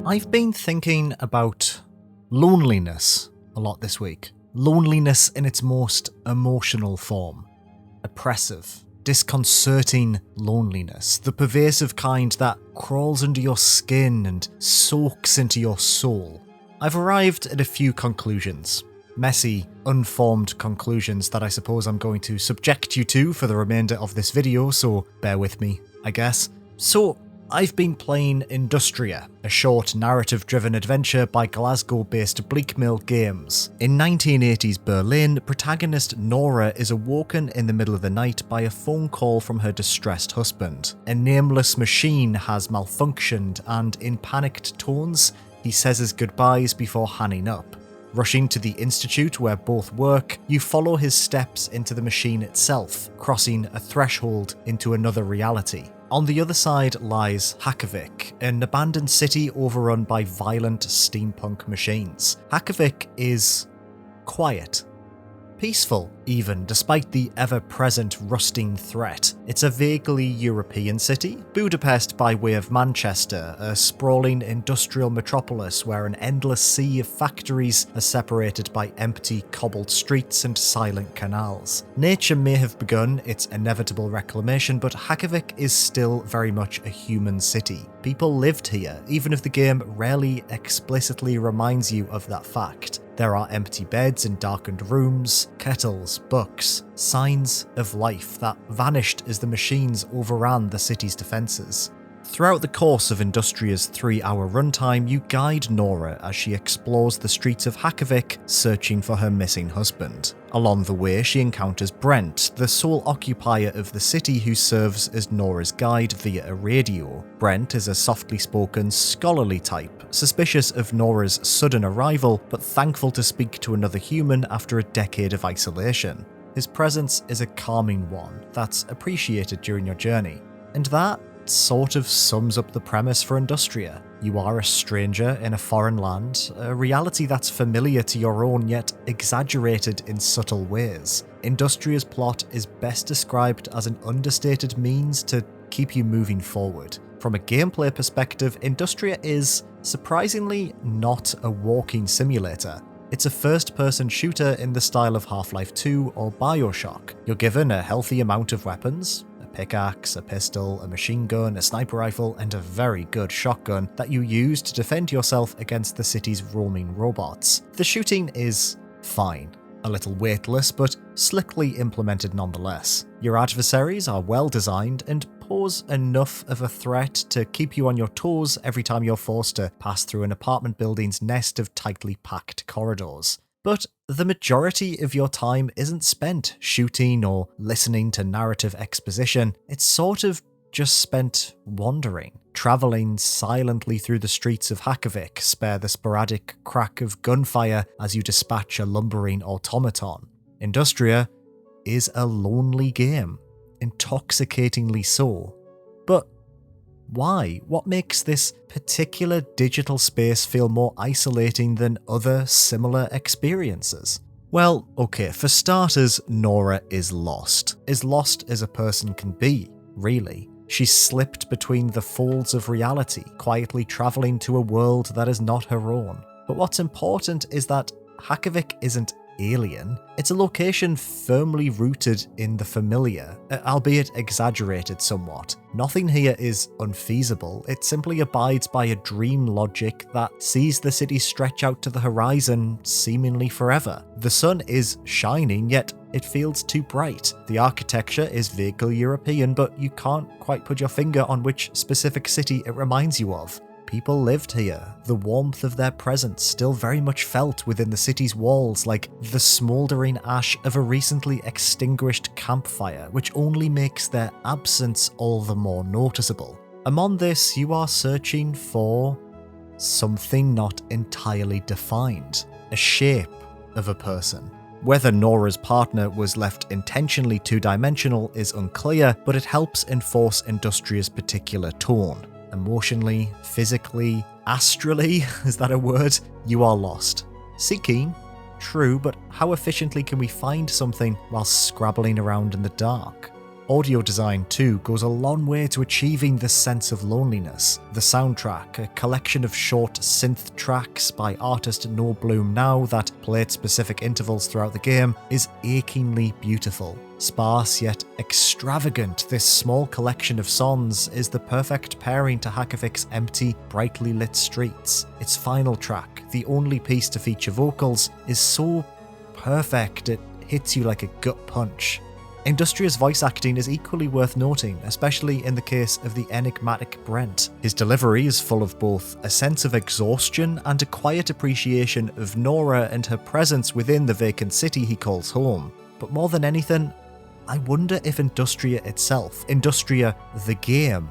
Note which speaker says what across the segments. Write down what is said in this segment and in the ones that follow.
Speaker 1: I've been thinking about loneliness a lot this week. Loneliness in its most emotional form. Oppressive, disconcerting loneliness. The pervasive kind that crawls under your skin and soaks into your soul. I've arrived at a few conclusions. Messy, unformed conclusions that I suppose I'm going to subject you to for the remainder of this video, so bear with me, I guess. So, I've been playing Industria, a short narrative-driven adventure by Glasgow-based Bleakmill Games. In 1980s Berlin, protagonist Nora is awoken in the middle of the night by a phone call from her distressed husband. A nameless machine has malfunctioned, and in panicked tones, he says his goodbyes before hanging up. Rushing to the institute where both work, you follow his steps into the machine itself, crossing a threshold into another reality. On the other side lies Hakavik, an abandoned city overrun by violent steampunk machines. Hakavik is quiet. Peaceful, even, despite the ever-present rusting threat. It's a vaguely European city, Budapest by way of Manchester, a sprawling industrial metropolis where an endless sea of factories are separated by empty cobbled streets and silent canals. Nature may have begun its inevitable reclamation, but Hakavik is still very much a human city. People lived here, even if the game rarely explicitly reminds you of that fact. There are empty beds in darkened rooms, kettles, books, signs of life that vanished as the machines overran the city's defences. Throughout the course of Industria's 3-hour runtime, you guide Nora as she explores the streets of Hakavik, searching for her missing husband. Along the way, she encounters Brent, the sole occupier of the city who serves as Nora's guide via a radio. Brent is a softly spoken, scholarly type, suspicious of Nora's sudden arrival, but thankful to speak to another human after a decade of isolation. His presence is a calming one that's appreciated during your journey. And that sort of sums up the premise for Industria. You are a stranger in a foreign land, a reality that's familiar to your own yet exaggerated in subtle ways. Industria's plot is best described as an understated means to keep you moving forward. From a gameplay perspective, Industria is, surprisingly, not a walking simulator. It's a first-person shooter in the style of Half-Life 2 or BioShock. You're given a healthy amount of weapons, pickaxe, a pistol, a machine gun, a sniper rifle, and a very good shotgun that you use to defend yourself against the city's roaming robots. The shooting is fine. A little weightless, but slickly implemented nonetheless. Your adversaries are well designed and pose enough of a threat to keep you on your toes every time you're forced to pass through an apartment building's nest of tightly packed corridors. But the majority of your time isn't spent shooting or listening to narrative exposition. It's sort of just spent wandering, travelling silently through the streets of Hakavik, spare the sporadic crack of gunfire as you dispatch a lumbering automaton. Industria is a lonely game, intoxicatingly so. But why? What makes this particular digital space feel more isolating than other similar experiences? Well, okay, for starters, Nora is lost. As lost as a person can be, really. She's slipped between the folds of reality, quietly travelling to a world that is not her own. But what's important is that Hakavik isn't alien. It's a location firmly rooted in the familiar, albeit exaggerated somewhat. Nothing here is unfeasible, it simply abides by a dream logic that sees the city stretch out to the horizon seemingly forever. The sun is shining, yet it feels too bright. The architecture is vaguely European, but you can't quite put your finger on which specific city it reminds you of. People lived here, the warmth of their presence still very much felt within the city's walls, like the smouldering ash of a recently extinguished campfire, which only makes their absence all the more noticeable. Among this, you are searching for something not entirely defined, a shape of a person. Whether Nora's partner was left intentionally two-dimensional is unclear, but it helps enforce Industria's particular tone. Emotionally, physically, astrally, is that a word? You are lost. Seeking? True, but how efficiently can we find something while scrabbling around in the dark? Audio design, too, goes a long way to achieving this sense of loneliness. The soundtrack, a collection of short synth tracks by artist No Bloom Now that play at specific intervals throughout the game, is achingly beautiful. Sparse yet extravagant, this small collection of songs is the perfect pairing to Hakovik's empty, brightly lit streets. Its final track, the only piece to feature vocals, is so perfect it hits you like a gut punch. Industria's voice acting is equally worth noting, especially in the case of the enigmatic Brent. His delivery is full of both a sense of exhaustion and a quiet appreciation of Nora and her presence within the vacant city he calls home. But more than anything, I wonder if Industria itself, Industria the game,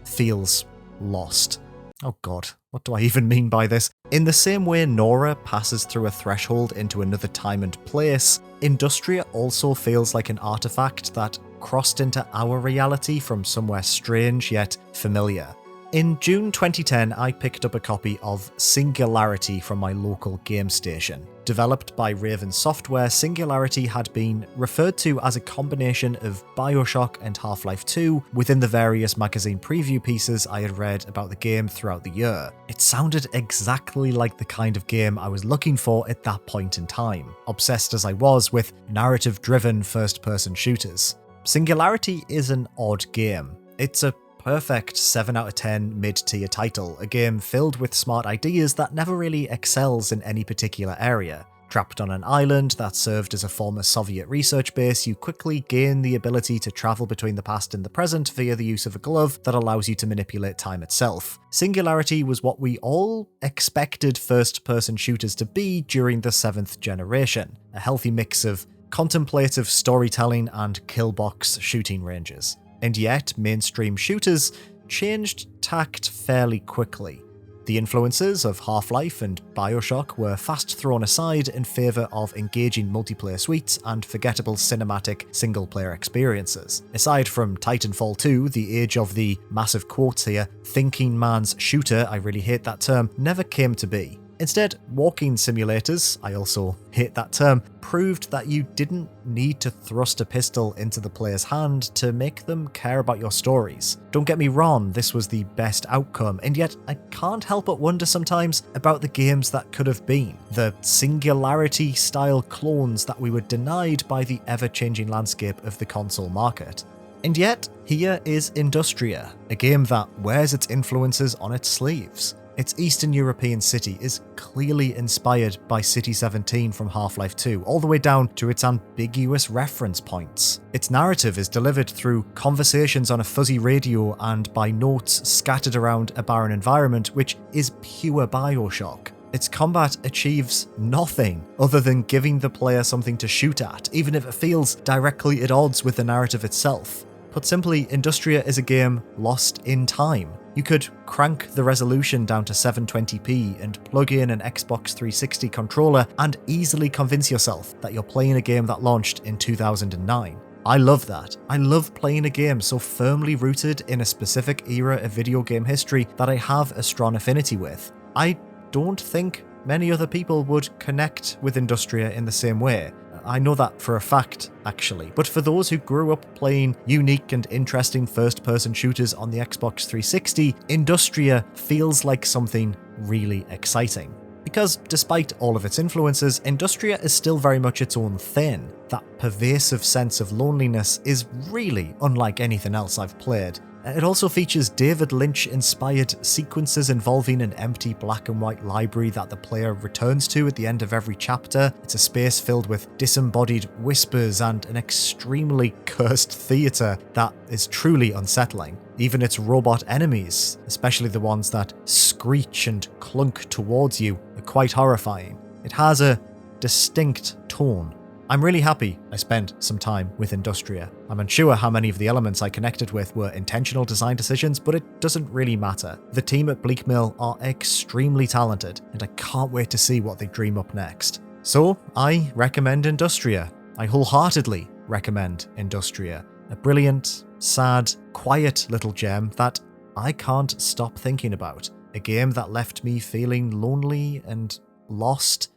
Speaker 1: feels lost. Oh god, what do I even mean by this? In the same way Nora passes through a threshold into another time and place, Industria also feels like an artifact that crossed into our reality from somewhere strange yet familiar. In June 2010, I picked up a copy of Singularity from my local game station. Developed by Raven Software, Singularity had been referred to as a combination of BioShock and Half-Life 2 within the various magazine preview pieces I had read about the game throughout the year. It sounded exactly like the kind of game I was looking for at that point in time, obsessed as I was with narrative-driven first-person shooters. Singularity is an odd game. It's a perfect 7 out of 10 mid-tier title, a game filled with smart ideas that never really excels in any particular area. Trapped on an island that served as a former Soviet research base, you quickly gain the ability to travel between the past and the present via the use of a glove that allows you to manipulate time itself. Singularity was what we all expected first-person shooters to be during the 7th generation, a healthy mix of contemplative storytelling and kill-box shooting ranges. And yet, mainstream shooters changed tact fairly quickly. The influences of Half-Life and BioShock were fast thrown aside in favour of engaging multiplayer suites and forgettable cinematic single-player experiences. Aside from Titanfall 2, the age of the, massive quotes here, thinking man's shooter, I really hate that term, never came to be. Instead, walking simulators, I also hate that term, proved that you didn't need to thrust a pistol into the player's hand to make them care about your stories. Don't get me wrong, this was the best outcome, and yet I can't help but wonder sometimes about the games that could have been, the Singularity-style clones that we were denied by the ever-changing landscape of the console market. And yet, here is Industria, a game that wears its influences on its sleeves. Its Eastern European city is clearly inspired by City 17 from Half-Life 2, all the way down to its ambiguous reference points. Its narrative is delivered through conversations on a fuzzy radio and by notes scattered around a barren environment, which is pure BioShock. Its combat achieves nothing other than giving the player something to shoot at, even if it feels directly at odds with the narrative itself. Put simply, Industria is a game lost in time. You could crank the resolution down to 720p and plug in an Xbox 360 controller and easily convince yourself that you're playing a game that launched in 2009. I love that. I love playing a game so firmly rooted in a specific era of video game history that I have a strong affinity with. I don't think many other people would connect with Industria in the same way. I know that for a fact, actually. But for those who grew up playing unique and interesting first-person shooters on the Xbox 360, Industria feels like something really exciting. Because despite all of its influences, Industria is still very much its own thing. That pervasive sense of loneliness is really unlike anything else I've played. It also features David Lynch-inspired sequences involving an empty black and white library that the player returns to at the end of every chapter. It's a space filled with disembodied whispers and an extremely cursed theatre that is truly unsettling. Even its robot enemies, especially the ones that screech and clunk towards you, are quite horrifying. It has a distinct tone. I'm really happy I spent some time with Industria. I'm unsure how many of the elements I connected with were intentional design decisions, but it doesn't really matter. The team at Bleak Mill are extremely talented, and I can't wait to see what they dream up next. So, I recommend Industria. I wholeheartedly recommend Industria. A brilliant, sad, quiet little gem that I can't stop thinking about. A game that left me feeling lonely and lost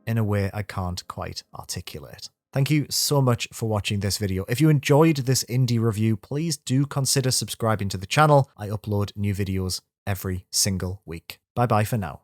Speaker 1: in a way I can't quite articulate. Thank you so much for watching this video. If you enjoyed this indie review, please do consider subscribing to the channel. I upload new videos every single week. Bye bye for now.